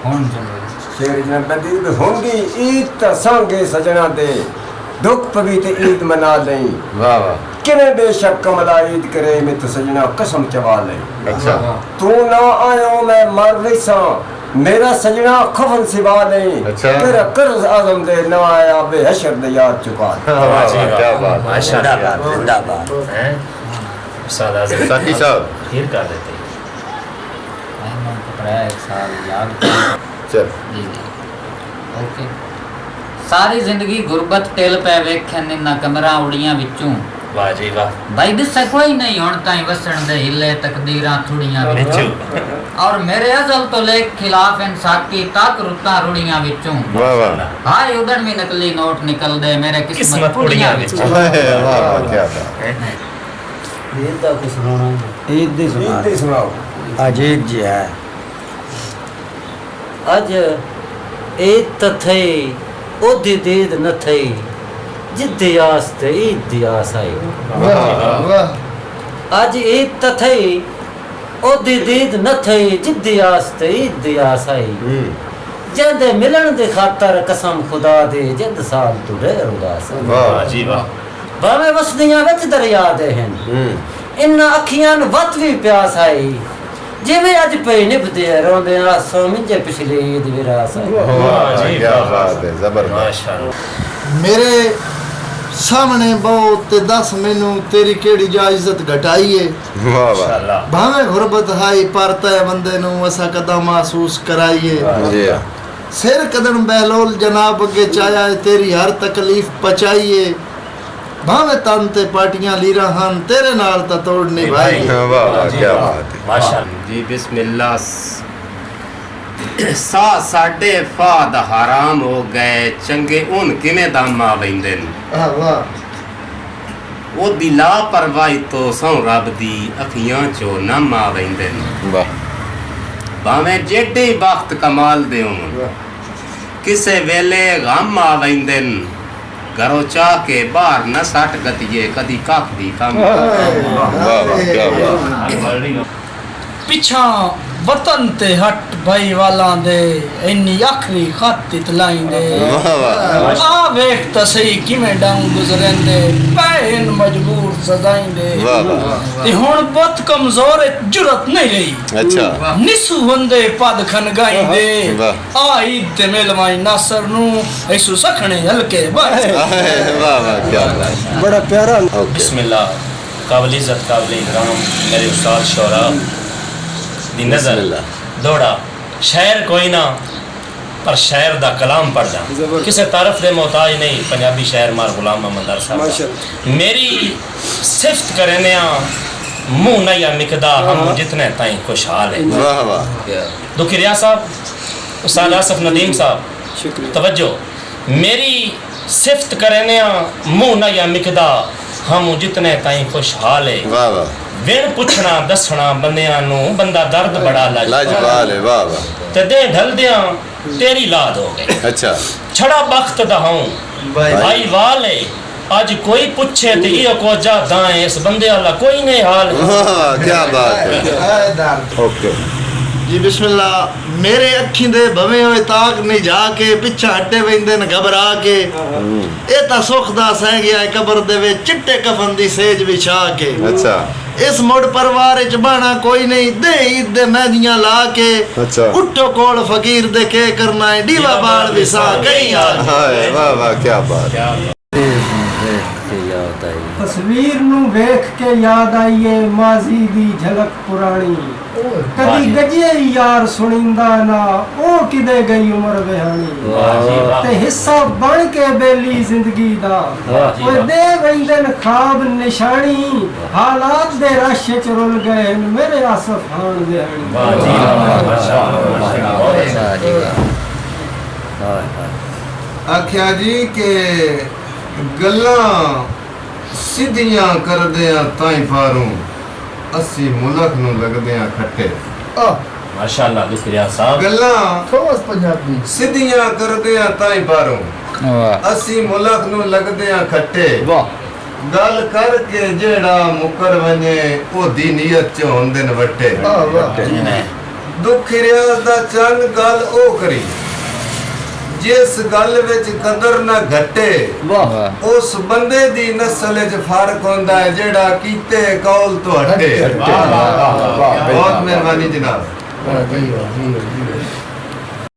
ਹੁਣ ਚਲੋ शेर जनबदी होंगी ईद त संगे सजना दे दुख पवी ते ईद मना लई वाह वाह किने बेशक कमला ईद करे में तो सजना कसम चवा लई अच्छा तू ना आयो मैं मर वैसा मेरा सजना खफन सिवा नहीं अच्छा। तेरा कर्ज आजम दे न आया बेहशर दे याद चुका क्या बात माशाल्लाह जिंदाबाद हैं उस्ताद आज़म साथी साहब फिर कर देते मैंने पकड़ा एक साल याद चल जी जी ओके सारी जिंदगी गुरबत टेल पै वेखन इन्ना कमरा उड़ियां विचों वाह जी वाह भाई दिस कोई नहीं हुण ताई वसण दे हिले तकदीरां थुड़ियां विचों और मेरे अजल तो लेख खिलाफ इंसाकी तक रुता रुड़ियां विचों वाह वाह हाय उधर भी नकली नोट निकल दे मेरे किस्मत पुड़ियां विचों वाह वाह क्या बात ईद दा कुछ सुनाना ईद दी सुनाओ आज ईद जी है अज ईद त थई ओदी दीद न थई जिद्दी आस ते ईद दी आस आई अज ईद त थई ओदी दीद न थई जिद्दी आस ते ईद दी आस आई जंदे मिलन दी खातर कसम खुदा दी जिद साल तू ढेर उदास आई वाह जी वाह भावे वसदियां विच दरिया दे हन इन्ना अखियां नु वत भी प्यास आई जिवें अज पे निभदे रोंदे आसों मिंजे पिछली ईद विरास आई वाह जी क्या बात है जबरदस्त माशाल्लाह मेरे सामने बहुत ते दस मैनू तेरी केड़ी जा इज्जत घटाई है वाह वाह माशाल्लाह भावे गुरबत हाई पर तय बंदे नु असा कदा महसूस कराइए जी सिर कदम बहलोल जनाब अगे चाया है तेरी हर तकलीफ पचाइए भावे तन ते पार्टियां लीरा हन तेरे नाल ता तोड़नी भाई वाह वाह क्या बात है माशाल्लाह जी बिस्मिल्लाह सा साडे फाद हराम हो गए चंगे उन किने दामा वेंदे न वाह ओ दी लापरवाही तो सौ रब दी अखियां चो नामा वेंदे न वाह भावें जेडे वक्त कमाल दे होन किसे वेले गम आ वेंदे न घरों चाह के बाहर न सट गतिए कदी कख दी कम वाह वाह क्या बात पिछा वतन ते हट भाई वाला दे इन्नी आखरी खत इतलाइंदे वाह वाह आ वेख त सही किवें डांग गुजरेंदे पैन मजबूर सजाइंदे वाह वाह ते हुण बहुत कमजोर जुरत नहीं रही अच्छा निसु हुंदे पद खन गाइंदे वाह। आ ईद ते मेलवाई नासर नु ऐसु सखणे हलके बस वाह वाह क्या बात बड़ा प्यारा ओके बिस्मिल्लाह काबिल इज्जत काबिल इकराम मेरे उस्ताद शोरा दी नजर दौड़ा शायर कोई ना पर शायर दा कलाम पढ़ जा किसे तारफ दे मोहताज नहीं पंजाबी शायर मार गुलाम मोहम्मद साहब मेरी सिफ्त करने मुंह न या मिकदा हम जितने ताई खुशहाल है वाह वाह दुखी रिया साहब उस्ताद आसफ नदीम साहब तवज्जो मेरी सिफ्त करने मुंह न या मिकदा हम जितने ताई खुशहाल है वाह वाह विण पुछना दसना बंदियां नु बंदा दर्द बड़ा लाजवाब है वाह वाह ते दे ढलदियां तेरी लाद हो गई अच्छा छड़ा बख्त दा हूं भाई वाले आज कोई पूछे ते इयो को जा दाए इस बंदे वाला कोई नहीं हाल वाह वाह क्या बात है ओके जी बिस्मिल्लाह मेरे अखी दे भवे होए ताक नहीं जाके पिछा हटे वेंदे न घबरा के ए ता सुख दा सह गया कब्र दे वे चिट्टे कफन दी सेज विछा के अच्छा इस मुड़ परिवार च बाना कोई नहीं दे ईद दे मेहदियां ला के अच्छा उठो कोल फकीर दे के करना है दीवा बाल विसा कहीं आ हाय वाह वाह क्या बात तस्वीर नु वेख के याद आईए माजी दी झलक पुरानी कदी गजे यार सुनिंदा ना ओ किदे गई उम्र बिहानी ते हिस्सा बन के बेली जिंदगी दा ओ दे वेंदन खाब निशानी हालात दे रश च रुल गए मेरे आसफ हान बिहानी आख्या जी के गल्ला सिद्धियां कर दिया ताई फारू अस्सी मुलक नु लगदियां खट्टे माशाल्लाह दुखी रिया साहब गल्ला थोस पंजाबी सिद्धियां कर दिया ताई फारू अस्सी मुलक नु लगदियां खट्टे गल करके जेड़ा मुकर वने ओदी नियत च होंदे न वट्टे दुख रियाज दा चंग गल ओ करी जिस गल विच कदर ना घटे उस बंदे दी नस्ल च फर्क होंदा है जेड़ा कीते कौल तो हटे। बहुत मेहरबानी जनाब।